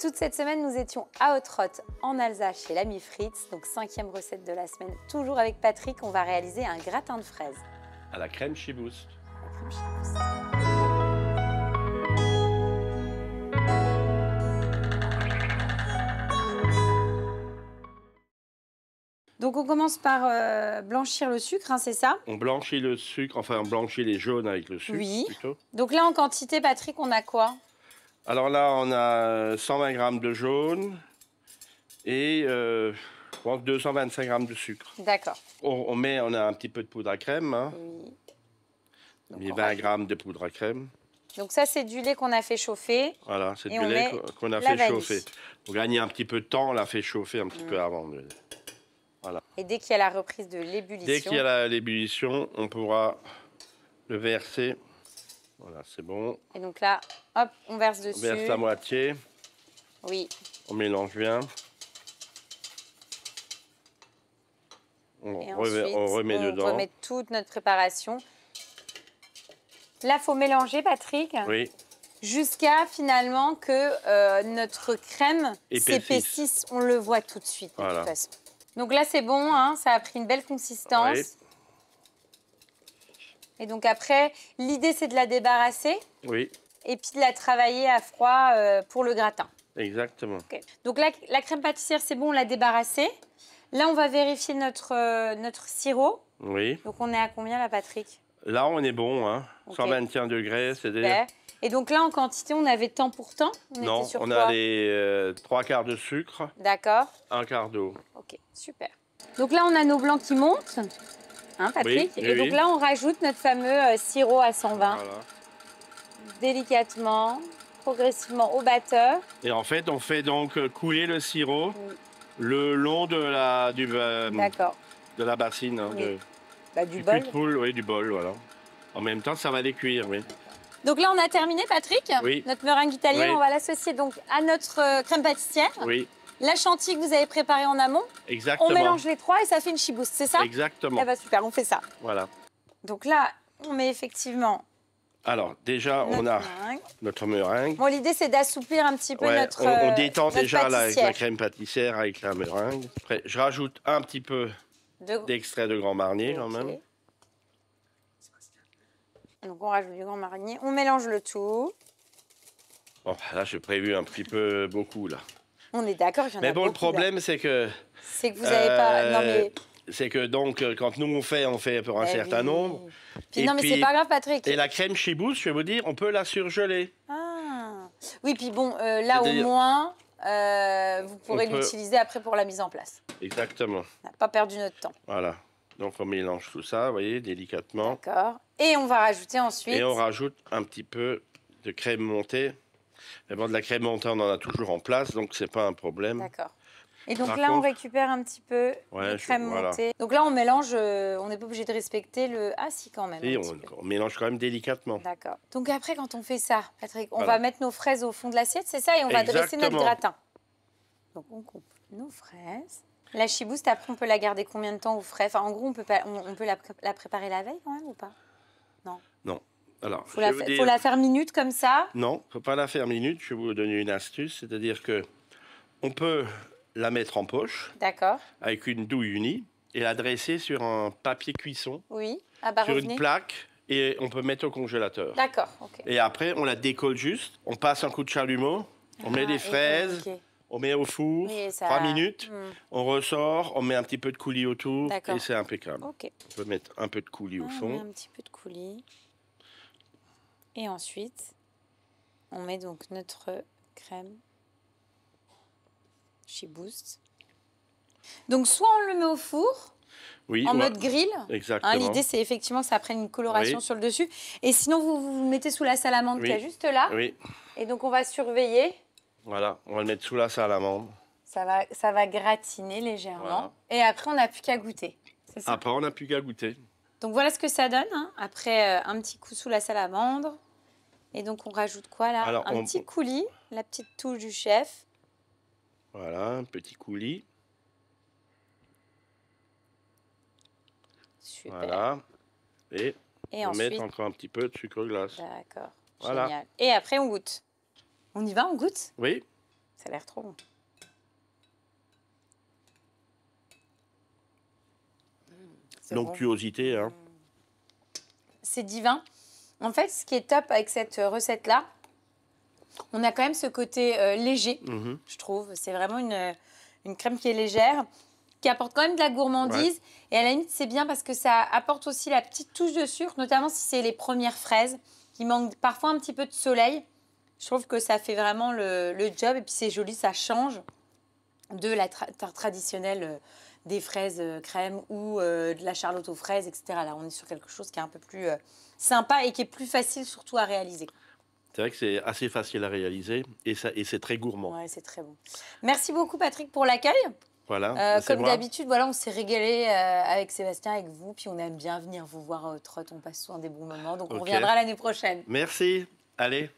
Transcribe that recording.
Toute cette semaine, nous étions à Ottrott, en Alsace, chez l'ami Fritz. Donc, 5e recette de la semaine. Toujours avec Patrick, on va réaliser un gratin de fraises. À la crème Chibouste. Donc, on commence par blanchir le sucre, hein, c'est ça? On blanchit le sucre, enfin on blanchit les jaunes avec le sucre Oui. plutôt. Donc là, en quantité, Patrick, on a quoi? Alors là, on a 120 g de jaune et je pense 225 g de sucre. D'accord. On a un petit peu de poudre à crème, hein. Oui. Donc, Et 20 g de poudre à crème. Donc ça, c'est du lait qu'on a fait chauffer. Voilà, c'est Et du on lait met qu'on a la fait vanille. chauffer. Pour gagner un petit peu de temps, on l'a fait chauffer un petit peu avant. Voilà. Et dès qu'il y a la reprise de l'ébullition... Dès qu'il y a l'ébullition, on pourra le verser. Voilà, c'est bon. Et donc là, hop, on verse dessus. On verse la moitié. Oui. On mélange bien. Et On ensuite, remet dedans. On remet toute notre préparation. Là, il faut mélanger, Patrick. Oui. Jusqu'à finalement que notre crème s'épaississe. On le voit tout de suite, de toute façon. Donc là, c'est bon, hein, ça a pris une belle consistance. Oui. Et donc après, l'idée, c'est de la débarrasser. Oui. Et puis de la travailler à froid pour le gratin. Exactement. Okay. Donc là, la crème pâtissière, c'est bon, on l'a débarrassée. Là, on va vérifier notre sirop. Oui. Donc on est à combien là, Patrick? Là, on est bon, hein. Okay. 121 degrés, c'est-à-dire... Et donc là, en quantité, on avait temps pour temps? Non, on a les 3 quarts de sucre. D'accord. 1 quart d'eau. Ok, super. Donc là, on a nos blancs qui montent, hein, Patrick? Oui, et donc là, on rajoute notre fameux sirop à 120. Voilà. Délicatement, progressivement au batteur. Et en fait, on fait donc couler le sirop le long de la, de la bassine. Hein, du bol. Du bol, voilà. En même temps, ça va les cuire, oui. Donc là, on a terminé, Patrick. Oui. Notre meringue italienne, oui. on va l'associer donc à notre crème pâtissière. Oui. La chantilly que vous avez préparée en amont. Exactement. On mélange les trois et ça fait une chibouste, c'est ça? Exactement. Eh ben, super, on fait ça. Voilà. Donc là, on met effectivement... Alors, déjà, on a notre meringue. Bon, l'idée, c'est d'assouplir un petit peu notre on détend notre déjà la crème pâtissière avec la meringue. Après, je rajoute un petit peu d'extrait de Grand Marnier quand même. Donc, on rajoute du Grand Marnier. On mélange le tout. Bon, là, j'ai prévu un petit peu beaucoup, là. On est d'accord, il y en a beaucoup. Mais bon, le problème, c'est que... C'est que vous n'avez pas... Non, mais... C'est que donc, quand nous on fait pour un certain nombre. Puis, non, mais c'est pas grave, Patrick. Et la crème Chibouste, je vais vous dire, on peut la surgeler. Ah. Oui, puis bon, là au moins, vous pourrez l'utiliser après pour la mise en place. Exactement. On n'a pas perdu notre temps. Voilà. Donc on mélange tout ça, vous voyez, délicatement. D'accord. Et on va rajouter ensuite... Et on rajoute un petit peu de crème montée. Mais bon, de la crème montée, on en a toujours en place, donc c'est pas un problème. D'accord. Et donc là, on récupère un petit peu de crème montée. Donc là, on mélange, on n'est pas obligé de respecter le... Ah si, quand même. Et on mélange quand même délicatement. D'accord. Donc après, quand on fait ça, Patrick, on va mettre nos fraises au fond de l'assiette, c'est ça? Et on va dresser notre gratin. Donc on coupe nos fraises. La chibouste, après, on peut la garder combien de temps au frais? Enfin, en gros, on peut la préparer la veille quand même ou pas? Non. Non. Alors, faut la faire minute comme ça? Non, il ne faut pas la faire minute. Je vais vous donner une astuce, c'est-à-dire que on peut la mettre en poche. D'accord. Avec une douille unie et la dresser sur un papier cuisson. Oui. Sur une plaque et on peut mettre au congélateur. D'accord. Okay. Et après, on la décolle juste. On passe un coup de chalumeau. On met les fraises. On met au four, 3 minutes, on ressort, on met un petit peu de coulis autour et c'est impeccable. Okay. On peut mettre un peu de coulis au fond. On met un petit peu de coulis. Et ensuite, on met donc notre crème Chibouste. Donc, soit on le met au four, en mode grill. Exactement. Hein, l'idée, c'est effectivement que ça prenne une coloration sur le dessus. Et sinon, vous le mettez sous la salamandre qui est juste là. Oui. Et donc, on va surveiller. Voilà, on va le mettre sous la salamandre. Ça va gratiner légèrement. Voilà. Et après, on n'a plus qu'à goûter. Ça? Après, on n'a plus qu'à goûter. Donc, voilà ce que ça donne. Hein. Après, un petit coup sous la salamandre. Et donc, on rajoute quoi là? Alors, un petit coulis, la petite touche du chef. Voilà, un petit coulis. Super. Voilà. Et on ensuite... met encore un petit peu de sucre glace. D'accord. Voilà. Génial. Et après, on goûte. On y va, on goûte? Oui. Ça a l'air trop bon. L'onctuosité, hein. C'est divin. En fait, ce qui est top avec cette recette-là, on a quand même ce côté léger, je trouve. C'est vraiment une crème qui est légère, qui apporte quand même de la gourmandise. Ouais. Et à la limite, c'est bien parce que ça apporte aussi la petite touche de sucre, notamment si c'est les premières fraises, qui manquent parfois un petit peu de soleil. Je trouve que ça fait vraiment le job. Et puis, c'est joli, ça change de la tarte traditionnelle des fraises crème ou de la charlotte aux fraises, etc. Là, on est sur quelque chose qui est un peu plus sympa et qui est plus facile surtout à réaliser. C'est vrai que c'est assez facile à réaliser et c'est très gourmand. Oui, c'est très bon. Merci beaucoup, Patrick, pour l'accueil. Voilà, comme d'habitude, voilà, on s'est régalé avec Sébastien, avec vous, puis on aime bien venir vous voir au Trot. On passe souvent des bons moments, donc on reviendra l'année prochaine. Merci. Allez.